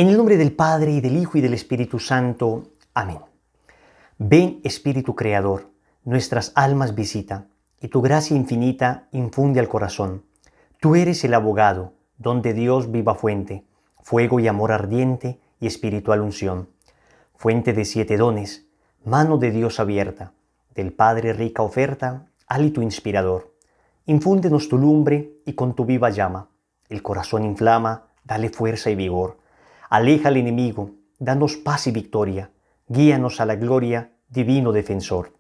En el nombre del Padre, y del Hijo, y del Espíritu Santo. Amén. Ven, Espíritu Creador, nuestras almas visita, y tu gracia infinita infunde al corazón. Tú eres el abogado, don de Dios viva fuente, fuego y amor ardiente y espiritual unción. Fuente de 7 dones, mano de Dios abierta, del Padre rica oferta, hálito inspirador. Infúndenos tu lumbre y con tu viva llama, el corazón inflama, dale fuerza y vigor. Aleja al enemigo, danos paz y victoria, guíanos a la gloria, divino defensor.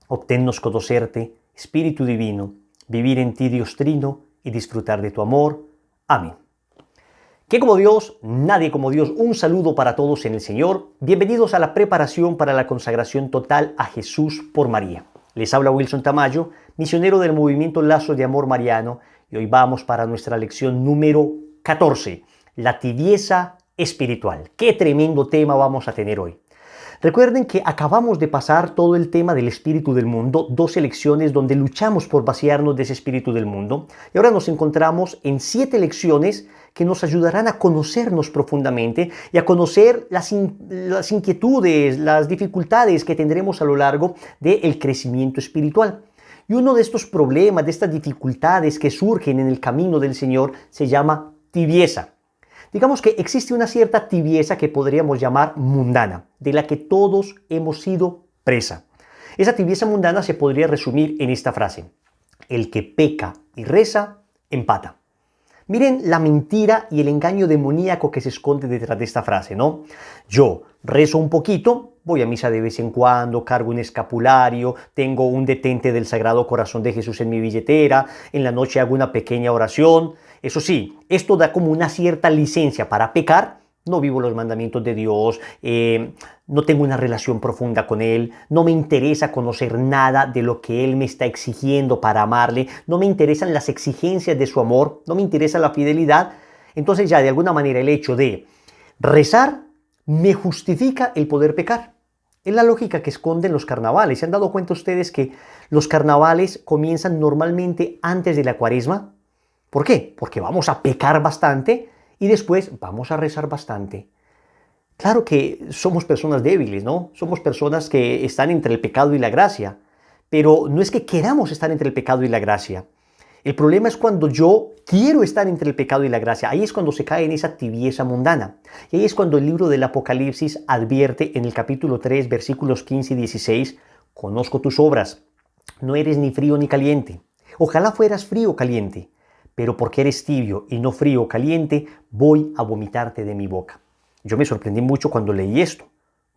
Obténnos conocerte, Espíritu Divino, vivir en ti, Dios Trino, y disfrutar de tu amor. Amén. ¿Qué como Dios? Nadie como Dios. Un saludo para todos en el Señor. Bienvenidos a la preparación para la consagración total a Jesús por María. Les habla Wilson Tamayo, misionero del movimiento Lazos de Amor Mariano, y hoy vamos para nuestra lección número 14, la tibieza espiritual. Qué tremendo tema vamos a tener hoy. Recuerden que acabamos de pasar todo el tema del espíritu del mundo, 2 lecciones donde luchamos por vaciarnos de ese espíritu del mundo, y ahora nos encontramos en 7 lecciones que nos ayudarán a conocernos profundamente y a conocer las inquietudes, las dificultades que tendremos a lo largo del crecimiento espiritual. Y uno de estos problemas, de estas dificultades que surgen en el camino del Señor, se llama tibieza. Digamos que existe una cierta tibieza que podríamos llamar mundana, de la que todos hemos sido presa. Esa tibieza mundana se podría resumir en esta frase: el que peca y reza, empata. Miren la mentira y el engaño demoníaco que se esconde detrás de esta frase, ¿no? Yo rezo un poquito, voy a misa de vez en cuando, cargo un escapulario, tengo un detente del Sagrado Corazón de Jesús en mi billetera, en la noche hago una pequeña oración. Eso sí, esto da como una cierta licencia para pecar. No vivo los mandamientos de Dios, no tengo una relación profunda con Él, no me interesa conocer nada de lo que Él me está exigiendo para amarle, no me interesan las exigencias de su amor, no me interesa la fidelidad. Entonces ya de alguna manera el hecho de rezar me justifica el poder pecar. Es la lógica que esconden los carnavales. ¿Se han dado cuenta ustedes que los carnavales comienzan normalmente antes de la Cuaresma? ¿Por qué? Porque vamos a pecar bastante y después vamos a rezar bastante. Claro que somos personas débiles, ¿no? Somos personas que están entre el pecado y la gracia, pero no es que queramos estar entre el pecado y la gracia. El problema es cuando yo quiero estar entre el pecado y la gracia. Ahí es cuando se cae en esa tibieza mundana. Y ahí es cuando el libro del Apocalipsis advierte en el capítulo 3, versículos 15 y 16, conozco tus obras, no eres ni frío ni caliente. Ojalá fueras frío o caliente, pero porque eres tibio y no frío o caliente, voy a vomitarte de mi boca. Yo me sorprendí mucho cuando leí esto.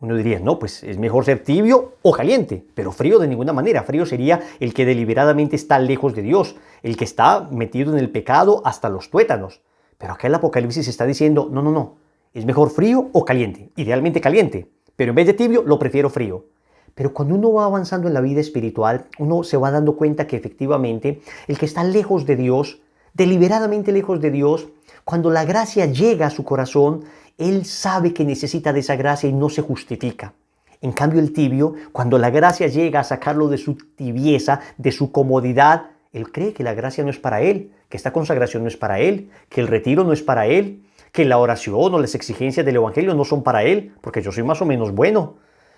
Uno diría, no, pues es mejor ser tibio o caliente, pero frío de ninguna manera. Frío sería el que deliberadamente está lejos de Dios, el que está metido en el pecado hasta los tuétanos. Pero acá el Apocalipsis está diciendo, no, es mejor frío o caliente, idealmente caliente, pero en vez de tibio lo prefiero frío. Pero cuando uno va avanzando en la vida espiritual, uno se va dando cuenta que efectivamente el que está lejos de Dios, deliberadamente lejos de Dios, cuando la gracia llega a su corazón, él sabe que necesita de esa gracia y no se justifica. En cambio el tibio, cuando la gracia llega a sacarlo de su tibieza, de su comodidad, él cree que la gracia no es para él, que esta consagración no es para él, que el retiro no es para él, que la oración o las exigencias del evangelio no son para él, porque yo soy más o menos bueno.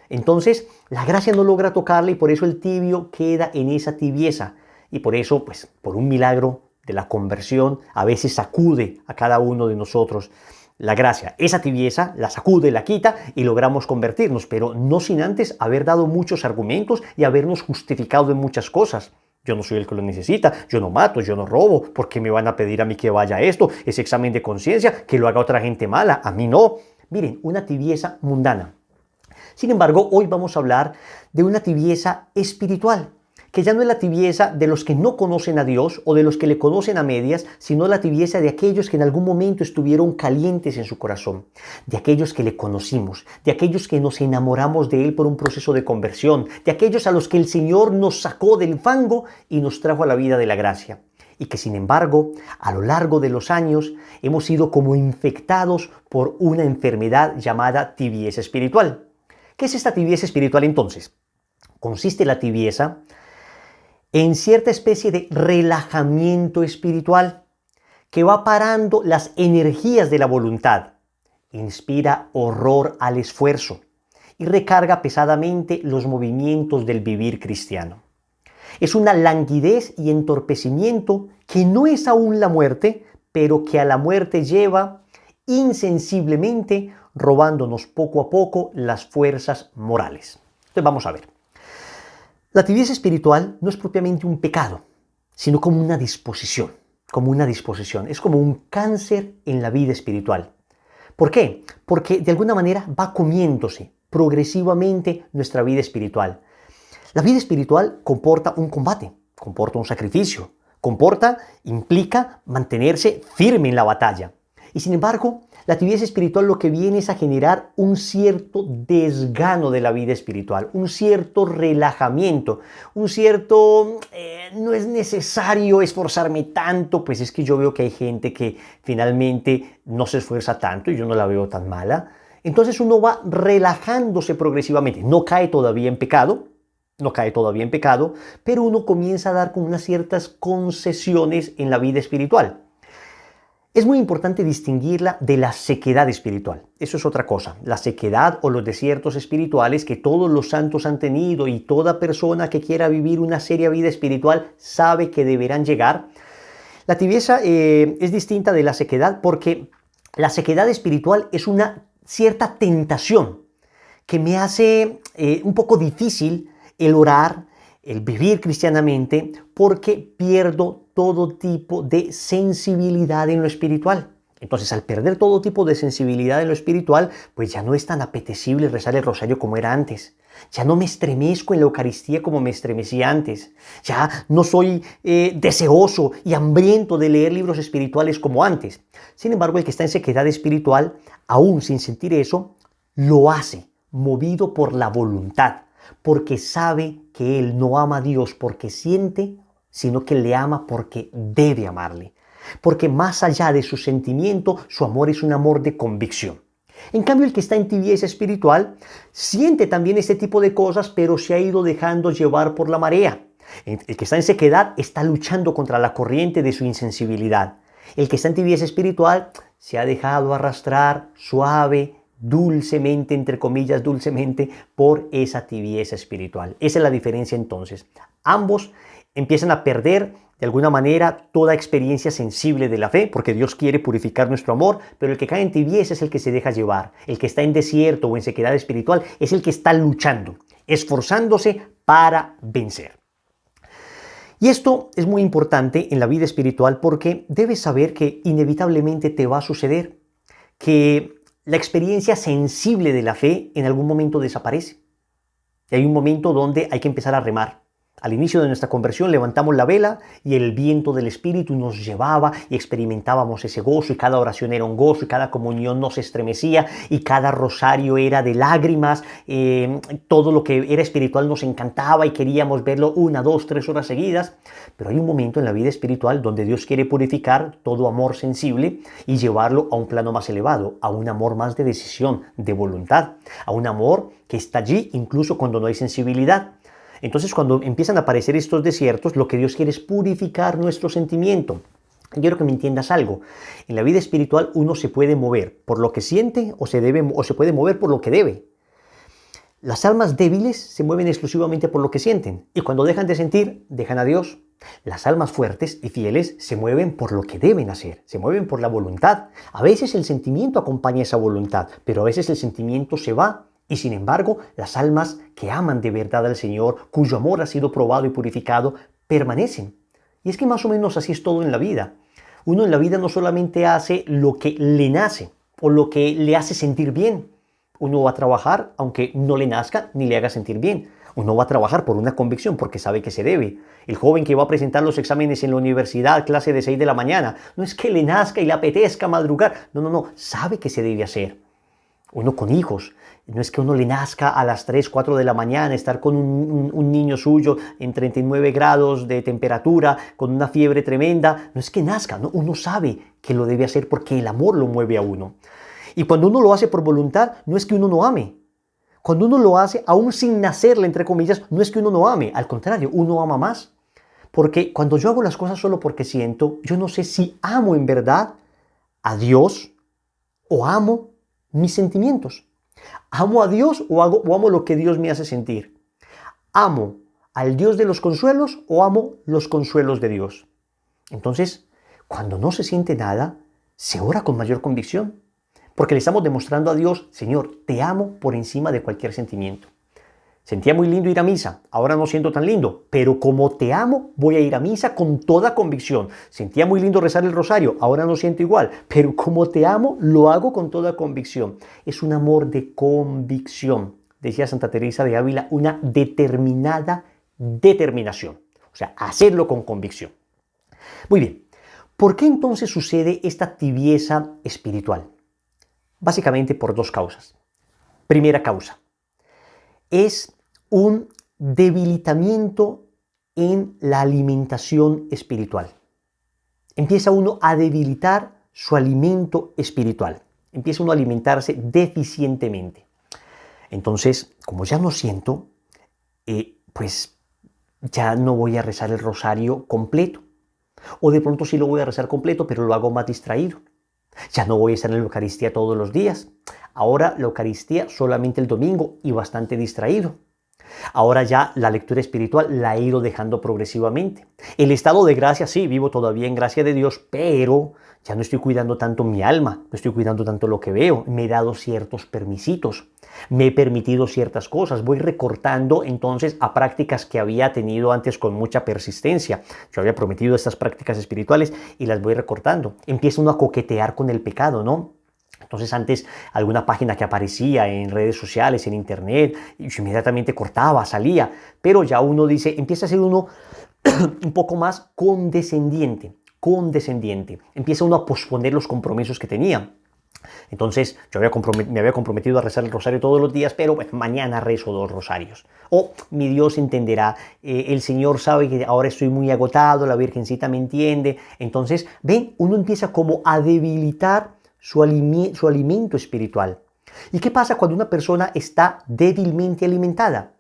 Entonces la gracia no logra tocarle y por eso el tibio queda en esa tibieza. Y por eso, pues, por un milagro de la conversión, a veces sacude a cada uno de nosotros la gracia. Esa tibieza la sacude, la quita y logramos convertirnos, pero no sin antes haber dado muchos argumentos y habernos justificado en muchas cosas. Yo no soy el que lo necesita, yo no mato, yo no robo, ¿por qué me van a pedir a mí que vaya a esto? Ese examen de conciencia, que lo haga otra gente mala, a mí no. Miren, una tibieza mundana. Sin embargo, hoy vamos a hablar de una tibieza espiritual, que ya no es la tibieza de los que no conocen a Dios o de los que le conocen a medias, sino la tibieza de aquellos que en algún momento estuvieron calientes en su corazón, de aquellos que le conocimos, de aquellos que nos enamoramos de Él por un proceso de conversión, de aquellos a los que el Señor nos sacó del fango y nos trajo a la vida de la gracia. Y que sin embargo, a lo largo de los años, hemos sido como infectados por una enfermedad llamada tibieza espiritual. ¿Qué es esta tibieza espiritual entonces? Consiste la tibieza en cierta especie de relajamiento espiritual que va parando las energías de la voluntad. inspira horror al esfuerzo y recarga pesadamente los movimientos del vivir cristiano. Es una languidez y entorpecimiento que no es aún la muerte, pero que a la muerte lleva insensiblemente, robándonos poco a poco las fuerzas morales. Entonces vamos a ver. La tibieza espiritual no es propiamente un pecado, sino como una disposición, Es como un cáncer en la vida espiritual. ¿Por qué? Porque de alguna manera va comiéndose progresivamente nuestra vida espiritual. La vida espiritual comporta un combate, comporta un sacrificio, implica mantenerse firme en la batalla. Y sin embargo, la tibieza espiritual lo que viene es a generar un cierto desgano de la vida espiritual, un cierto relajamiento, no es necesario esforzarme tanto, pues es que yo veo que hay gente que finalmente no se esfuerza tanto y yo no la veo tan mala. Entonces uno va relajándose progresivamente, no cae todavía en pecado, pero uno comienza a dar con unas ciertas concesiones en la vida espiritual. Es muy importante distinguirla de la sequedad espiritual. Eso es otra cosa. La sequedad o los desiertos espirituales que todos los santos han tenido y toda persona que quiera vivir una seria vida espiritual sabe que deberán llegar. La tibieza es distinta de la sequedad porque la sequedad espiritual es una cierta tentación que me hace un poco difícil el orar, el vivir cristianamente, porque pierdo todo tipo de sensibilidad en lo espiritual. Entonces, al perder todo tipo de sensibilidad en lo espiritual, pues ya no es tan apetecible rezar el rosario como era antes. Ya no me estremezco en la Eucaristía como me estremecía antes. Ya no soy deseoso y hambriento de leer libros espirituales como antes. Sin embargo, el que está en sequedad espiritual, aún sin sentir eso, lo hace, movido por la voluntad, porque sabe que él no ama a Dios porque siente, sino que le ama porque debe amarle. Porque más allá de su sentimiento, su amor es un amor de convicción. En cambio, el que está en tibieza espiritual siente también este tipo de cosas, pero se ha ido dejando llevar por la marea. El que está en sequedad está luchando contra la corriente de su insensibilidad. El que está en tibieza espiritual se ha dejado arrastrar suave, dulcemente, entre comillas, dulcemente, por esa tibieza espiritual. Esa es la diferencia entonces. Ambos empiezan a perder de alguna manera toda experiencia sensible de la fe, porque Dios quiere purificar nuestro amor, pero el que cae en tibieza es el que se deja llevar. El que está en desierto o en sequedad espiritual es el que está luchando, esforzándose para vencer. Y esto es muy importante en la vida espiritual porque debes saber que inevitablemente te va a suceder que la experiencia sensible de la fe en algún momento desaparece. Y hay un momento donde hay que empezar a remar. Al inicio de nuestra conversión levantamos la vela y el viento del Espíritu nos llevaba y experimentábamos ese gozo y cada oración era un gozo y cada comunión nos estremecía y cada rosario era de lágrimas, todo lo que era espiritual nos encantaba y queríamos verlo 1, 2, 3 horas seguidas. Pero hay un momento en la vida espiritual donde Dios quiere purificar todo amor sensible y llevarlo a un plano más elevado, a un amor más de decisión, de voluntad, a un amor que está allí incluso cuando no hay sensibilidad. Entonces, cuando empiezan a aparecer estos desiertos, lo que Dios quiere es purificar nuestro sentimiento. Quiero que me entiendas algo. En la vida espiritual uno se puede mover por lo que siente o se puede mover por lo que debe. Las almas débiles se mueven exclusivamente por lo que sienten y cuando dejan de sentir, dejan a Dios. Las almas fuertes y fieles se mueven por lo que deben hacer, se mueven por la voluntad. A veces el sentimiento acompaña esa voluntad, pero a veces el sentimiento se va. Y sin embargo, las almas que aman de verdad al Señor, cuyo amor ha sido probado y purificado, permanecen. Y es que más o menos así es todo en la vida. Uno en la vida no solamente hace lo que le nace o lo que le hace sentir bien. Uno va a trabajar aunque no le nazca ni le haga sentir bien. Uno va a trabajar por una convicción porque sabe que se debe. El joven que va a presentar los exámenes en la universidad, clase de 6 de la mañana, no es que le nazca y le apetezca madrugar. No, sabe que se debe hacer. Uno con hijos, no es que uno le nazca a las 3, 4 de la mañana, estar con un niño suyo en 39 grados de temperatura, con una fiebre tremenda, no es que nazca, no, uno sabe que lo debe hacer porque el amor lo mueve a uno. Y cuando uno lo hace por voluntad, no es que uno no ame. Cuando uno lo hace, aún sin nacerle, entre comillas, no es que uno no ame, al contrario, uno ama más. Porque cuando yo hago las cosas solo porque siento, yo no sé si amo en verdad a Dios o amo mis sentimientos. ¿Amo a Dios o amo lo que Dios me hace sentir? ¿Amo al Dios de los consuelos o amo los consuelos de Dios? Entonces, cuando no se siente nada, se ora con mayor convicción, porque le estamos demostrando a Dios, Señor, te amo por encima de cualquier sentimiento. Sentía muy lindo ir a misa, ahora no siento tan lindo, pero como te amo, voy a ir a misa con toda convicción. Sentía muy lindo rezar el rosario, ahora no siento igual, pero como te amo, lo hago con toda convicción. Es un amor de convicción, decía Santa Teresa de Ávila, una determinada determinación, o sea, hacerlo con convicción. Muy bien, ¿por qué entonces sucede esta tibieza espiritual? Básicamente por dos causas. Primera causa es un debilitamiento en la alimentación espiritual. Empieza uno a debilitar su alimento espiritual. Empieza uno a alimentarse deficientemente. Entonces, como ya no siento, pues ya no voy a rezar el rosario completo. O de pronto sí lo voy a rezar completo, pero lo hago más distraído. Ya no voy a estar en la Eucaristía todos los días. Ahora la Eucaristía solamente el domingo y bastante distraído. Ahora ya la lectura espiritual la he ido dejando progresivamente. El estado de gracia, sí, vivo todavía en gracia de Dios, pero ya no estoy cuidando tanto mi alma, no estoy cuidando tanto lo que veo. Me he dado ciertos permisitos, me he permitido ciertas cosas, voy recortando entonces a prácticas que había tenido antes con mucha persistencia. Yo había prometido estas prácticas espirituales y las voy recortando. Empieza uno a coquetear con el pecado, ¿no? Entonces antes alguna página que aparecía en redes sociales, en internet, y inmediatamente cortaba, salía, pero ya uno dice, empieza a ser uno un poco más condescendiente, empieza uno a posponer los compromisos que tenía. Entonces yo me había comprometido a rezar el rosario todos los días, pero bueno, mañana rezo 2 rosarios. O mi Dios entenderá, el Señor sabe que ahora estoy muy agotado, la Virgencita me entiende. Entonces, ven, uno empieza como a debilitar su alimento espiritual. ¿Y qué pasa cuando una persona está débilmente alimentada?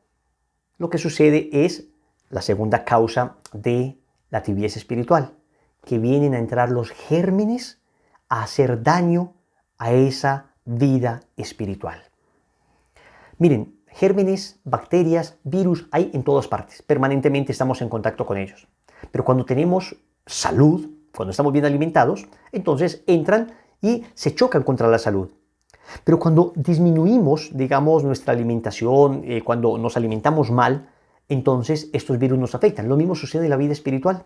Lo que sucede es la segunda causa de la tibieza espiritual, que vienen a entrar los gérmenes a hacer daño a esa vida espiritual. Miren, gérmenes, bacterias, virus, hay en todas partes. Permanentemente estamos en contacto con ellos. Pero cuando tenemos salud, cuando estamos bien alimentados, entonces entran y se chocan contra la salud. Pero cuando disminuimos, digamos, nuestra alimentación, cuando nos alimentamos mal, entonces estos virus nos afectan. Lo mismo sucede en la vida espiritual.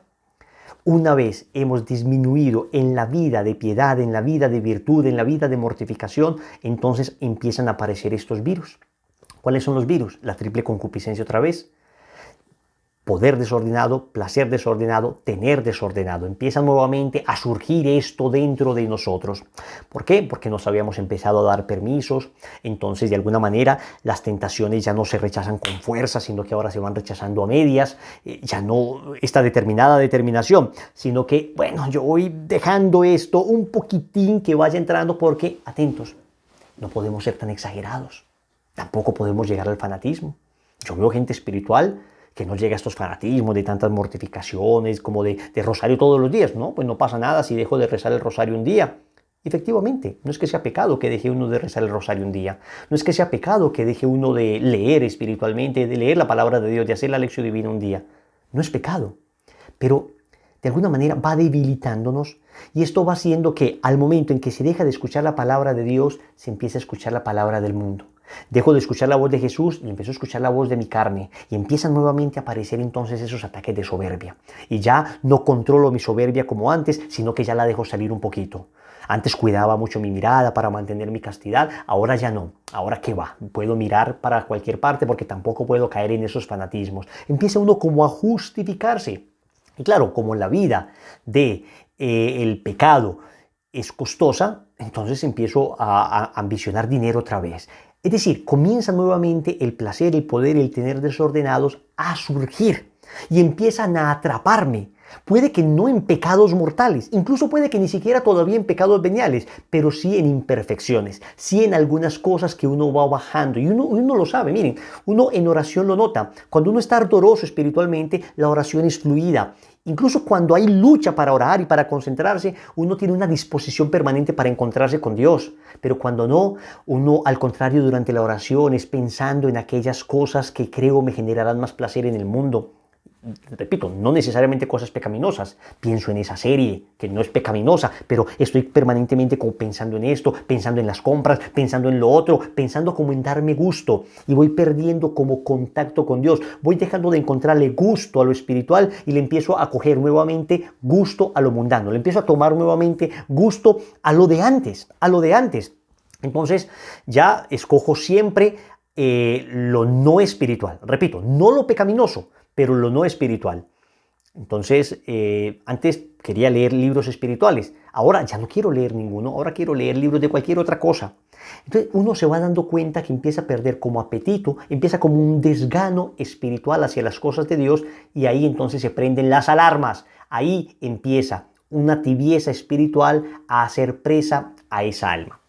Una vez hemos disminuido en la vida de piedad, en la vida de virtud, en la vida de mortificación, entonces empiezan a aparecer estos virus. ¿Cuáles son los virus? La triple concupiscencia otra vez. Poder desordenado, placer desordenado, tener desordenado. Empieza nuevamente a surgir esto dentro de nosotros. ¿Por qué? Porque nos habíamos empezado a dar permisos. Entonces, de alguna manera, las tentaciones ya no se rechazan con fuerza, sino que ahora se van rechazando a medias. Ya no esta determinada determinación, sino que, bueno, yo voy dejando esto un poquitín que vaya entrando porque, atentos, no podemos ser tan exagerados. Tampoco podemos llegar al fanatismo. Yo veo gente espiritual que no llega a estos fanatismos de tantas mortificaciones como de rosario todos los días. No, pues no pasa nada si dejo de rezar el rosario un día. Efectivamente, no es que sea pecado que deje uno de rezar el rosario un día. No es que sea pecado que deje uno de leer espiritualmente, de leer la palabra de Dios, de hacer la lección divina un día. No es pecado. Pero de alguna manera va debilitándonos y esto va haciendo que al momento en que se deja de escuchar la palabra de Dios, se empieza a escuchar la palabra del mundo. Dejo de escuchar la voz de Jesús y empiezo a escuchar la voz de mi carne y empiezan nuevamente a aparecer entonces esos ataques de soberbia. Y ya no controlo mi soberbia como antes, sino que ya la dejo salir un poquito. Antes cuidaba mucho mi mirada para mantener mi castidad, ahora ya no. Ahora qué va, puedo mirar para cualquier parte porque tampoco puedo caer en esos fanatismos. Empieza uno como a justificarse. Y claro, como la vida de el pecado es costosa, entonces empiezo a ambicionar dinero otra vez. Es decir, comienza nuevamente el placer, el poder, el tener desordenados a surgir y empiezan a atraparme Puede que no en pecados mortales, incluso puede que ni siquiera todavía en pecados veniales, pero sí en imperfecciones, sí en algunas cosas que uno va bajando. Y uno lo sabe, miren, uno en oración lo nota. Cuando uno está ardoroso espiritualmente, la oración es fluida. Incluso cuando hay lucha para orar y para concentrarse, uno tiene una disposición permanente para encontrarse con Dios. Pero cuando no, uno al contrario durante la oración es pensando en aquellas cosas que creo me generarán más placer en el mundo. Repito, no necesariamente cosas pecaminosas. Pienso en esa serie que no es pecaminosa, pero estoy permanentemente como pensando en esto, pensando en las compras, pensando en lo otro, pensando como en darme gusto, y voy perdiendo como contacto con Dios. Voy dejando de encontrarle gusto a lo espiritual y le empiezo a coger nuevamente gusto a lo mundano. Le empiezo a tomar nuevamente gusto a lo de antes, Entonces ya escojo siempre lo no espiritual. Repito, no lo pecaminoso, pero lo no espiritual. Entonces, antes quería leer libros espirituales. Ahora ya no quiero leer ninguno. Ahora quiero leer libros de cualquier otra cosa. Entonces, uno se va dando cuenta que empieza a perder como apetito, empieza como un desgano espiritual hacia las cosas de Dios, y ahí entonces se prenden las alarmas. Ahí empieza una tibieza espiritual a hacer presa a esa alma.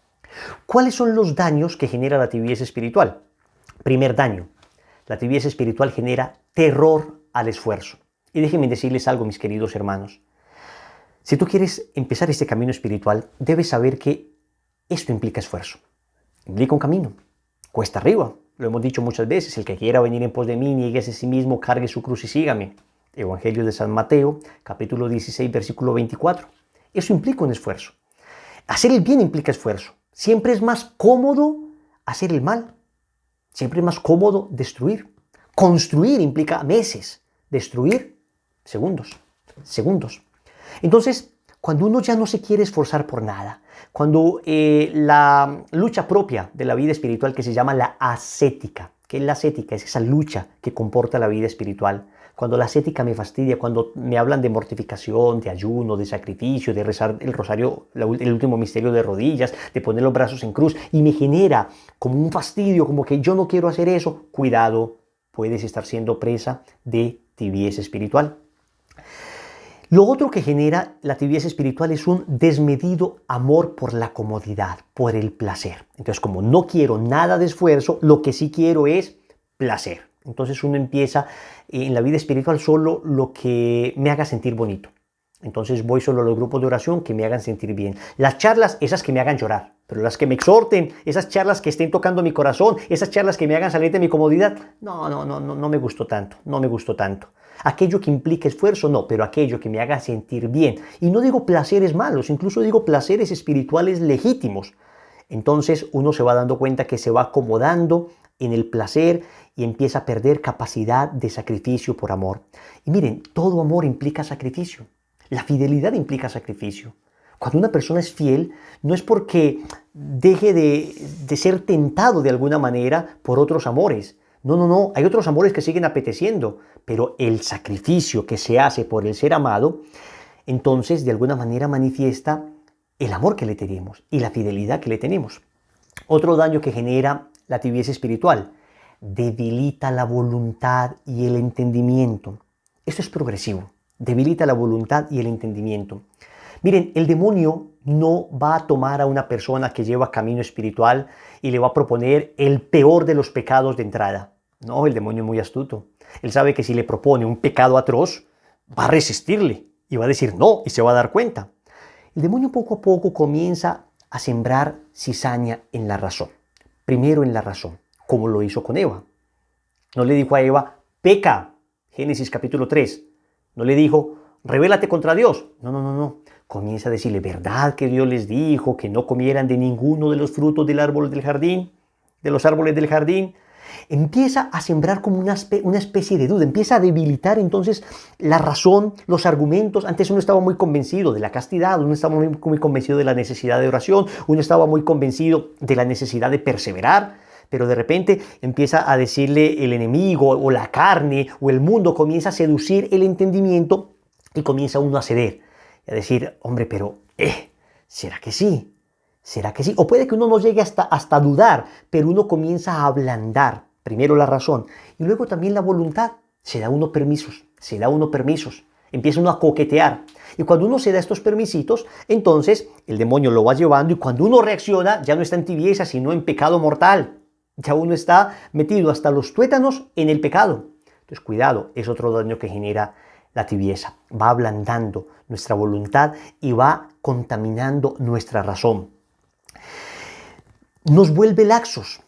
¿Cuáles son los daños que genera la tibieza espiritual? Primer daño. La tibieza espiritual genera terror al esfuerzo. Y déjenme decirles algo, mis queridos hermanos. Si tú quieres empezar este camino espiritual, debes saber que esto implica esfuerzo. Implica un camino. Cuesta arriba. Lo hemos dicho muchas veces. El que quiera venir en pos de mí, niéguese a sí mismo, cargue su cruz y sígame. Evangelio de San Mateo, capítulo 16, versículo 24. Eso implica un esfuerzo. Hacer el bien implica esfuerzo. Siempre es más cómodo hacer el mal. Siempre es más cómodo destruir. Construir implica meses. Destruir, segundos. Entonces, cuando uno ya no se quiere esforzar por nada, cuando la lucha propia de la vida espiritual, que se llama la ascética, ¿qué es la ascética? Es esa lucha que comporta la vida espiritual. Cuando la ascética me fastidia, cuando me hablan de mortificación, de ayuno, de sacrificio, de rezar el rosario, el último misterio de rodillas, de poner los brazos en cruz, y me genera como un fastidio, como que yo no quiero hacer eso, cuidado, puedes estar siendo presa de tibieza espiritual. Lo otro que genera la tibieza espiritual es un desmedido amor por la comodidad, por el placer. Entonces, como no quiero nada de esfuerzo, lo que sí quiero es placer. Entonces uno empieza en la vida espiritual solo lo que me haga sentir bonito. Entonces voy solo a los grupos de oración que me hagan sentir bien. Las charlas, esas que me hagan llorar, pero las que me exhorten, esas charlas que estén tocando mi corazón, esas charlas que me hagan salir de mi comodidad, no me gustó tanto. Aquello que implica esfuerzo, no, pero aquello que me haga sentir bien. Y no digo placeres malos, incluso digo placeres espirituales legítimos. Entonces uno se va dando cuenta que se va acomodando en el placer y empieza a perder capacidad de sacrificio por amor. Y miren, todo amor implica sacrificio. La fidelidad implica sacrificio. Cuando una persona es fiel, no es porque deje de ser tentado de alguna manera por otros amores. No. Hay otros amores que siguen apeteciendo, pero el sacrificio que se hace por el ser amado, entonces de alguna manera manifiesta el amor que le tenemos y la fidelidad que le tenemos. Otro daño que genera la tibieza espiritual: debilita la voluntad y el entendimiento. Esto es progresivo. Debilita la voluntad y el entendimiento. Miren, el demonio no va a tomar a una persona que lleva camino espiritual y le va a proponer el peor de los pecados de entrada. No, el demonio es muy astuto. Él sabe que si le propone un pecado atroz, va a resistirle y va a decir no y se va a dar cuenta. El demonio poco a poco comienza a sembrar cizaña en la razón. Primero en la razón, como lo hizo con Eva. No le dijo a Eva, peca, Génesis capítulo 3. No le dijo, rebélate contra Dios. No. Comienza a decirle, ¿verdad que Dios les dijo que no comieran de ninguno de los frutos del árbol del jardín? De los árboles del jardín. Empieza a sembrar como una especie de duda, empieza a debilitar entonces la razón, los argumentos. Antes uno estaba muy convencido de la castidad, uno estaba muy convencido de la necesidad de oración, uno estaba muy convencido de la necesidad de perseverar, pero de repente empieza a decirle el enemigo o la carne o el mundo, comienza a seducir el entendimiento y comienza uno a ceder, a decir, hombre, pero ¿será que sí? ¿Será que sí? O puede que uno no llegue hasta dudar, pero uno comienza a ablandar primero la razón y luego también la voluntad. Se da uno permisos. Empieza uno a coquetear. Y cuando uno se da estos permisitos, entonces el demonio lo va llevando y cuando uno reacciona ya no está en tibieza, sino en pecado mortal. Ya uno está metido hasta los tuétanos en el pecado. Entonces cuidado, es otro daño que genera la tibieza. Va ablandando nuestra voluntad y va contaminando nuestra razón. Nos vuelve laxos.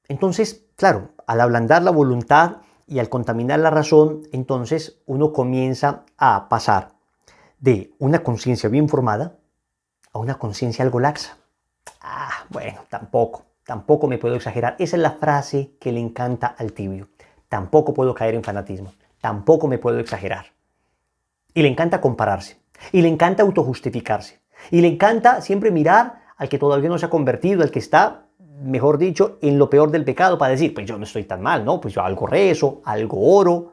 Entonces, claro, al ablandar la voluntad y al contaminar la razón, entonces uno comienza a pasar de una conciencia bien formada a una conciencia algo laxa. Bueno, tampoco me puedo exagerar. Esa es la frase que le encanta al tibio. Tampoco puedo caer en fanatismo. Tampoco me puedo exagerar. Y le encanta compararse. Y le encanta autojustificarse. Y le encanta siempre mirar al que todavía no se ha convertido, al que está, mejor dicho, en lo peor del pecado para decir, pues yo no estoy tan mal, ¿no? Pues yo algo rezo, algo oro.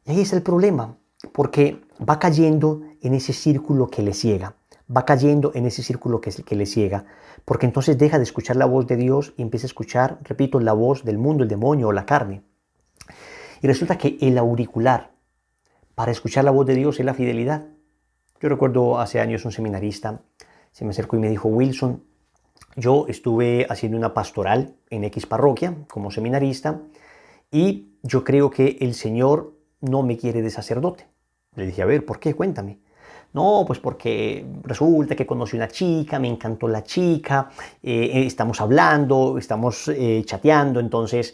Y ahí es el problema, porque va cayendo en ese círculo que le ciega. Va cayendo en ese círculo que le ciega, porque entonces deja de escuchar la voz de Dios y empieza a escuchar, repito, la voz del mundo, el demonio o la carne. Y resulta que el auricular para escuchar la voz de Dios es la fidelidad. Yo recuerdo hace años un seminarista se me acercó y me dijo, Wilson, yo estuve haciendo una pastoral en X parroquia como seminarista y yo creo que el Señor no me quiere de sacerdote. Le dije, a ver, ¿por qué? Cuéntame. No, pues porque resulta que conocí una chica, me encantó la chica, estamos hablando, estamos chateando, entonces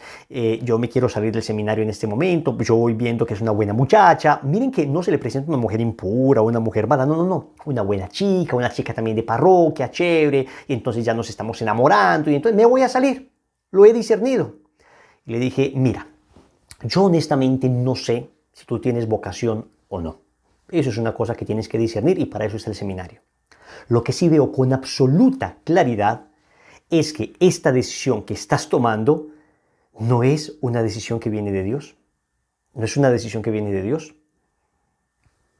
yo me quiero salir del seminario en este momento, yo voy viendo que es una buena muchacha. Miren que no se le presenta una mujer impura, una mujer mala, no, una buena chica, una chica también de parroquia, chévere, y entonces ya nos estamos enamorando, y entonces me voy a salir, lo he discernido. Y le dije, mira, yo honestamente no sé si tú tienes vocación o no. Eso es una cosa que tienes que discernir y para eso es el seminario. Lo que sí veo con absoluta claridad es que esta decisión que estás tomando no es una decisión que viene de Dios. No es una decisión que viene de Dios.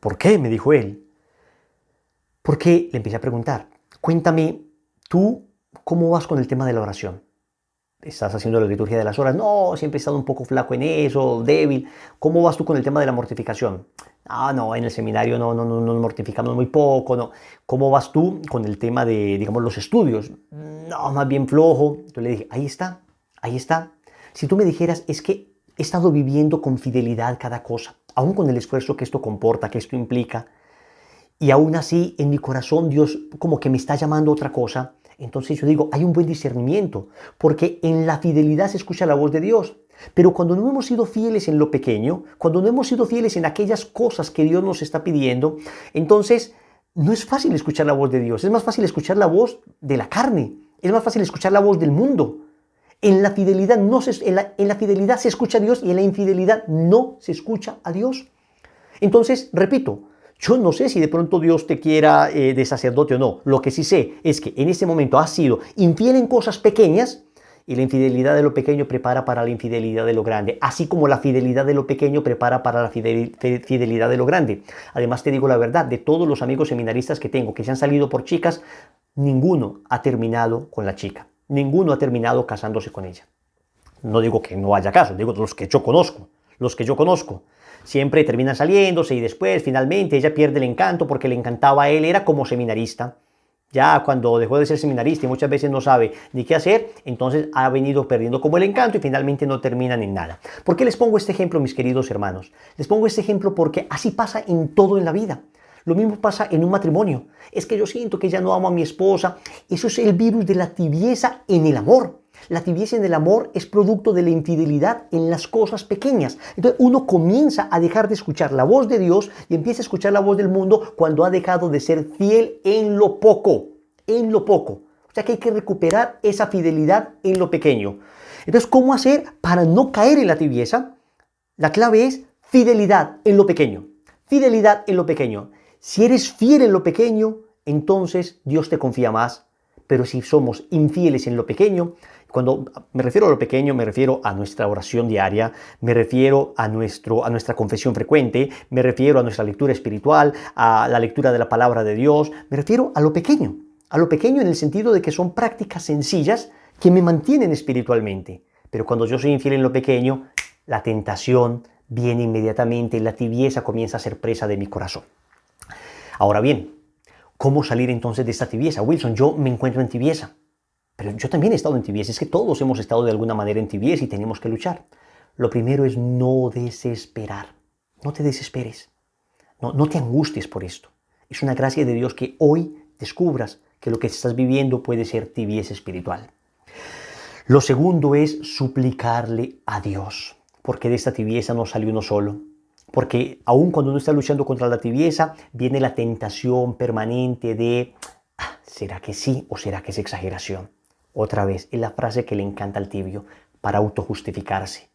¿Por qué? Me dijo él. Porque le empecé a preguntar, cuéntame, ¿tú cómo vas con el tema de la oración? ¿Estás haciendo la liturgia de las horas? No, siempre he estado un poco flaco en eso, débil. ¿Cómo vas tú con el tema de la mortificación? No, en el seminario no nos mortificamos muy poco, no. ¿Cómo vas tú con el tema de, digamos, los estudios? No, más bien flojo. Entonces le dije, ahí está. Si tú me dijeras, es que he estado viviendo con fidelidad cada cosa, aún con el esfuerzo que esto comporta, que esto implica, y aún así en mi corazón Dios como que me está llamando a otra cosa, entonces yo digo, hay un buen discernimiento, porque en la fidelidad se escucha la voz de Dios. Pero cuando no hemos sido fieles en lo pequeño, cuando no hemos sido fieles en aquellas cosas que Dios nos está pidiendo, entonces no es fácil escuchar la voz de Dios. Es más fácil escuchar la voz de la carne. Es más fácil escuchar la voz del mundo. En la fidelidad, en la fidelidad se escucha a Dios y en la infidelidad no se escucha a Dios. Entonces, repito, yo no sé si de pronto Dios te quiera de sacerdote o no. Lo que sí sé es que en este momento has sido infiel en cosas pequeñas y la infidelidad de lo pequeño prepara para la infidelidad de lo grande, así como la fidelidad de lo pequeño prepara para la fidelidad de lo grande. Además te digo la verdad, de todos los amigos seminaristas que tengo que se han salido por chicas, ninguno ha terminado con la chica. Ninguno ha terminado casándose con ella. No digo que no haya casos, digo los que yo conozco. Siempre terminan saliéndose y después finalmente ella pierde el encanto porque le encantaba a él, era como seminarista. Ya cuando dejó de ser seminarista y muchas veces no sabe ni qué hacer, entonces ha venido perdiendo como el encanto y finalmente no terminan en nada. ¿Por qué les pongo este ejemplo, mis queridos hermanos? Les pongo este ejemplo porque así pasa en todo en la vida. Lo mismo pasa en un matrimonio. Es que yo siento que ya no amo a mi esposa. Eso es el virus de la tibieza en el amor. La tibieza en el amor es producto de la infidelidad en las cosas pequeñas. Entonces uno comienza a dejar de escuchar la voz de Dios y empieza a escuchar la voz del mundo cuando ha dejado de ser fiel en lo poco. En lo poco. O sea que hay que recuperar esa fidelidad en lo pequeño. Entonces, ¿cómo hacer para no caer en la tibieza? La clave es fidelidad en lo pequeño. Fidelidad en lo pequeño. Si eres fiel en lo pequeño, entonces Dios te confía más. Pero si somos infieles en lo pequeño, cuando me refiero a lo pequeño, me refiero a nuestra oración diaria, me refiero a nuestra confesión frecuente, me refiero a nuestra lectura espiritual, a la lectura de la palabra de Dios, me refiero a lo pequeño en el sentido de que son prácticas sencillas que me mantienen espiritualmente. Pero cuando yo soy infiel en lo pequeño, la tentación viene inmediatamente, la tibieza comienza a ser presa de mi corazón. Ahora bien, ¿cómo salir entonces de esta tibieza? Wilson, yo me encuentro en tibieza, pero yo también he estado en tibieza. Es que todos hemos estado de alguna manera en tibieza y tenemos que luchar. Lo primero es no desesperar. No te desesperes. No te angusties por esto. Es una gracia de Dios que hoy descubras que lo que estás viviendo puede ser tibieza espiritual. Lo segundo es suplicarle a Dios, porque de esta tibieza no sale uno solo. Porque aun cuando uno está luchando contra la tibieza, viene la tentación permanente de ¿será que sí o será que es exageración? Otra vez, es la frase que le encanta al tibio para autojustificarse.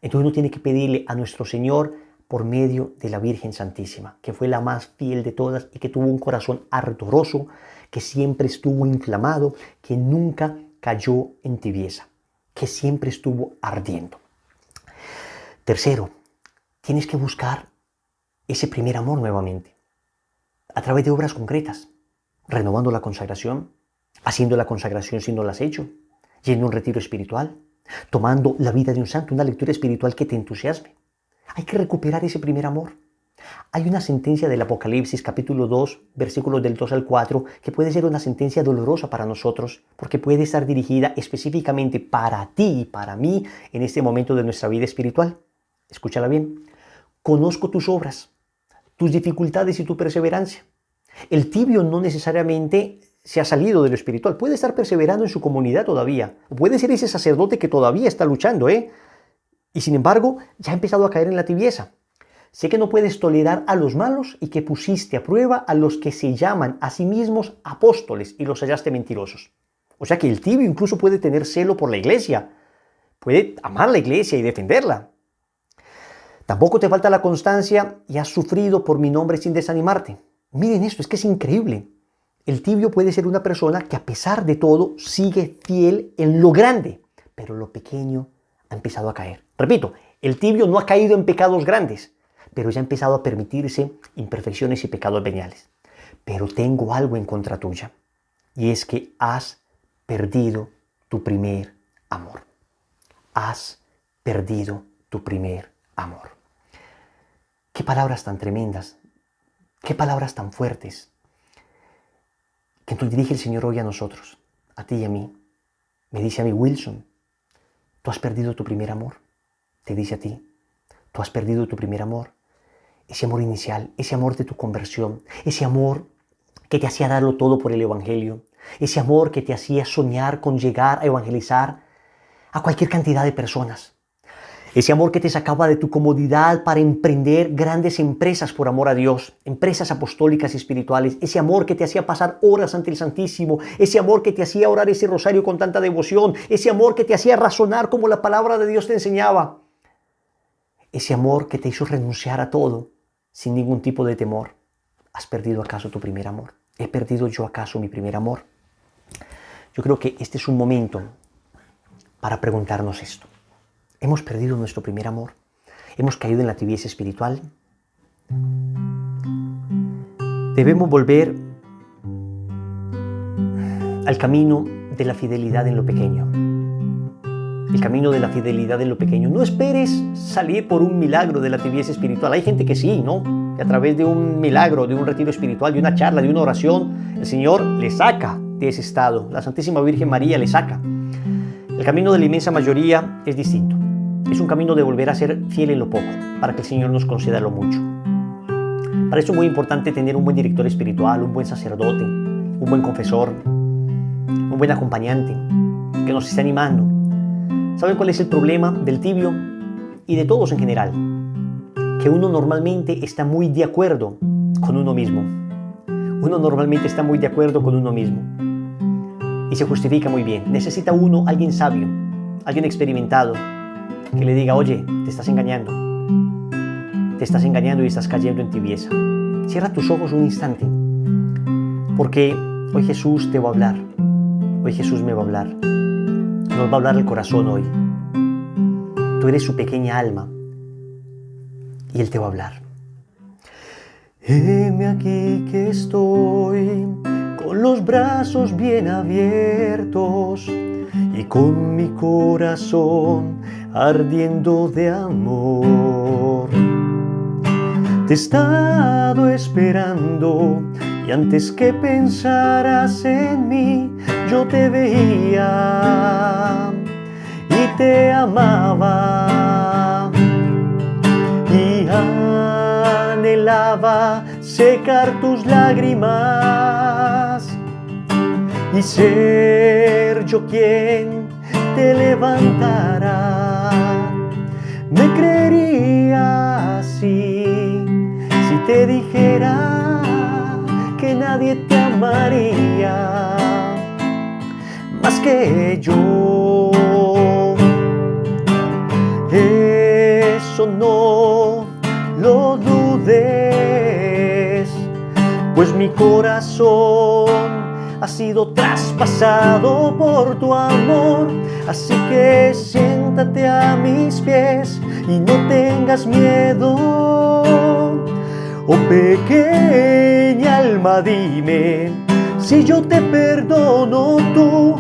Entonces uno tiene que pedirle a nuestro Señor por medio de la Virgen Santísima, que fue la más fiel de todas y que tuvo un corazón ardoroso, que siempre estuvo inflamado, que nunca cayó en tibieza, que siempre estuvo ardiendo. Tercero, tienes que buscar ese primer amor nuevamente, a través de obras concretas, renovando la consagración, haciendo la consagración si no la has hecho, yendo a un retiro espiritual, tomando la vida de un santo, una lectura espiritual que te entusiasme. Hay que recuperar ese primer amor. Hay una sentencia del Apocalipsis, capítulo 2, versículos del 2 al 4, que puede ser una sentencia dolorosa para nosotros, porque puede estar dirigida específicamente para ti y para mí en este momento de nuestra vida espiritual. Escúchala bien. Conozco tus obras, tus dificultades y tu perseverancia. El tibio no necesariamente se ha salido de lo espiritual, puede estar perseverando en su comunidad todavía, o puede ser ese sacerdote que todavía está luchando, y sin embargo ya ha empezado a caer en la tibieza. Sé que no puedes tolerar a los malos y que pusiste a prueba a los que se llaman a sí mismos apóstoles y los hallaste mentirosos. O sea que el tibio incluso puede tener celo por la iglesia, puede amar la iglesia y defenderla. Tampoco te falta la constancia y has sufrido por mi nombre sin desanimarte. Miren esto, es que es increíble. El tibio puede ser una persona que a pesar de todo sigue fiel en lo grande, pero lo pequeño ha empezado a caer. Repito, el tibio no ha caído en pecados grandes, pero ya ha empezado a permitirse imperfecciones y pecados veniales. Pero tengo algo en contra tuya, y es que has perdido tu primer amor. Has perdido tu primer amor. Qué palabras tan tremendas, qué palabras tan fuertes, que nos dirige el Señor hoy a nosotros, a ti y a mí. Me dice a mí, Wilson, tú has perdido tu primer amor. Te dice a ti, tú has perdido tu primer amor. Ese amor inicial, ese amor de tu conversión, ese amor que te hacía darlo todo por el Evangelio, ese amor que te hacía soñar con llegar a evangelizar a cualquier cantidad de personas. Ese amor que te sacaba de tu comodidad para emprender grandes empresas por amor a Dios, empresas apostólicas y espirituales. Ese amor que te hacía pasar horas ante el Santísimo. Ese amor que te hacía orar ese rosario con tanta devoción. Ese amor que te hacía razonar como la palabra de Dios te enseñaba. Ese amor que te hizo renunciar a todo sin ningún tipo de temor. ¿Has perdido acaso tu primer amor? ¿He perdido yo acaso mi primer amor? Yo creo que este es un momento para preguntarnos esto. ¿Hemos perdido nuestro primer amor? ¿Hemos caído en la tibieza espiritual? Debemos volver al camino de la fidelidad en lo pequeño. El camino de la fidelidad en lo pequeño. No esperes salir por un milagro de la tibieza espiritual. Hay gente que sí, ¿no? Que a través de un milagro, de un retiro espiritual, de una charla, de una oración, el Señor le saca de ese estado. La Santísima Virgen María le saca. El camino de la inmensa mayoría es distinto. Es un camino de volver a ser fiel en lo poco, para que el Señor nos conceda lo mucho. Para eso es muy importante tener un buen director espiritual, un buen sacerdote, un buen confesor, un buen acompañante, que nos esté animando. ¿Saben cuál es el problema del tibio y de todos en general? Que uno normalmente está muy de acuerdo con uno mismo. Uno normalmente está muy de acuerdo con uno mismo. Y se justifica muy bien. Necesita uno, alguien sabio, alguien experimentado, que le diga, oye, te estás engañando y estás cayendo en tibieza. Cierra tus ojos un instante, porque hoy Jesús te va a hablar, hoy Jesús me va a hablar, nos va a hablar el corazón hoy. Tú eres su pequeña alma y Él te va a hablar. Heme aquí que estoy, con los brazos bien abiertos, y con mi corazón ardiendo de amor. Te he estado esperando y antes que pensaras en mí, yo te veía y te amaba y anhelaba secar tus lágrimas y ser yo quien te levantara. Me creería así si te dijera que nadie te amaría más que yo. Eso no lo dudes, pues mi corazón ha sido traspasado por tu amor. Así que siéntate a mis pies y no tengas miedo. Oh pequeña alma, dime, si yo te perdono, tú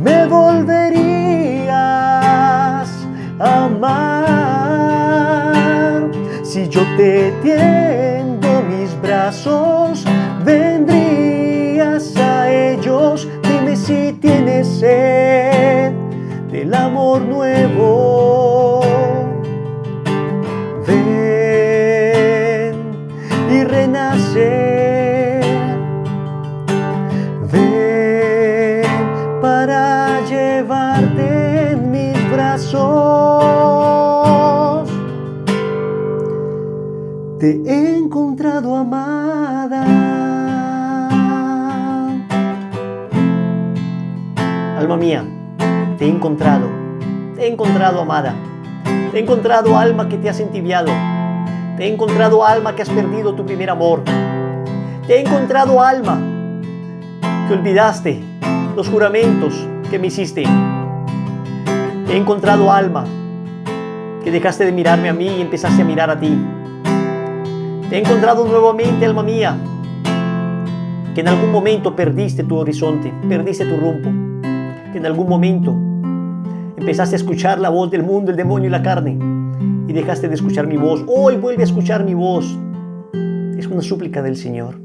me volverías a amar. Si yo te tiendo mis brazos, vendrías a ellos. Dime si tienes sed del amor nuevo. Ven y renacer. Ven para llevarte en mis brazos. Te he encontrado, amada. Alma mía, te he encontrado, amada. Te he encontrado, alma que te has entibiado. Te he encontrado, alma que has perdido tu primer amor. Te he encontrado, alma que olvidaste los juramentos que me hiciste. Te he encontrado, alma que dejaste de mirarme a mí y empezaste a mirar a ti. Te he encontrado nuevamente, alma mía, que en algún momento perdiste tu horizonte, perdiste tu rumbo, que en algún momento empezaste a escuchar la voz del mundo, el demonio y la carne, y dejaste de escuchar mi voz. Hoy vuelve a escuchar mi voz. Es una súplica del Señor.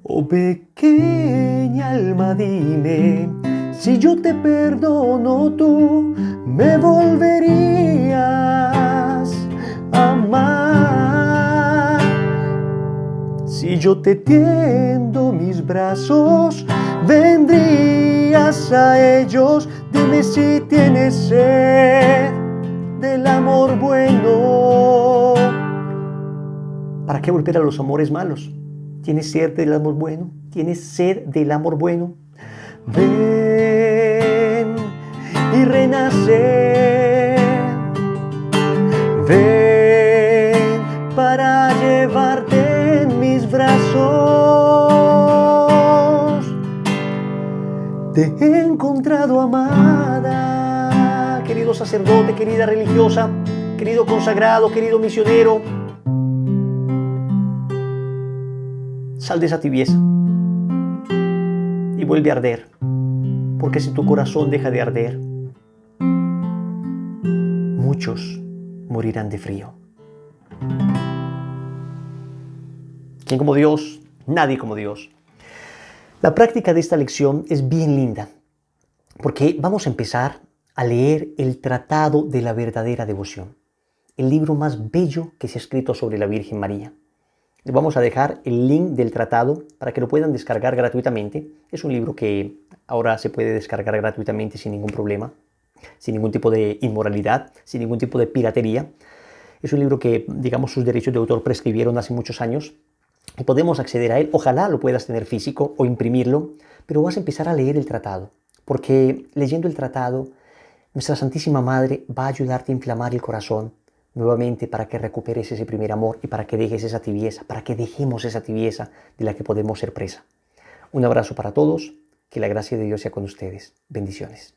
Oh pequeña alma, dime, si yo te perdono, tú me volverías a amar. Si yo te tiendo mis brazos, vendrías a ellos. Dime si tienes sed del amor bueno. ¿Para qué volver a los amores malos? ¿Tienes sed del amor bueno? ¿Tienes sed del amor bueno? Ven y renacer. Ven para llevarte en mis brazos. Te he encontrado, amada. Querido sacerdote, querida religiosa, querido consagrado, querido misionero, sal de esa tibieza y vuelve a arder, porque si tu corazón deja de arder, muchos morirán de frío. ¿Quién como Dios? Nadie como Dios. La práctica de esta lección es bien linda, porque vamos a empezar a leer el Tratado de la Verdadera Devoción, el libro más bello que se ha escrito sobre la Virgen María. Les vamos a dejar el link del tratado para que lo puedan descargar gratuitamente. Es un libro que ahora se puede descargar gratuitamente sin ningún problema, sin ningún tipo de inmoralidad, sin ningún tipo de piratería. Es un libro que, digamos, sus derechos de autor prescribieron hace muchos años y podemos acceder a él. Ojalá lo puedas tener físico o imprimirlo, pero vas a empezar a leer el tratado, porque leyendo el tratado, nuestra Santísima Madre va a ayudarte a inflamar el corazón nuevamente para que recuperes ese primer amor y para que dejes esa tibieza, para que dejemos esa tibieza de la que podemos ser presa. Un abrazo para todos, que la gracia de Dios sea con ustedes. Bendiciones.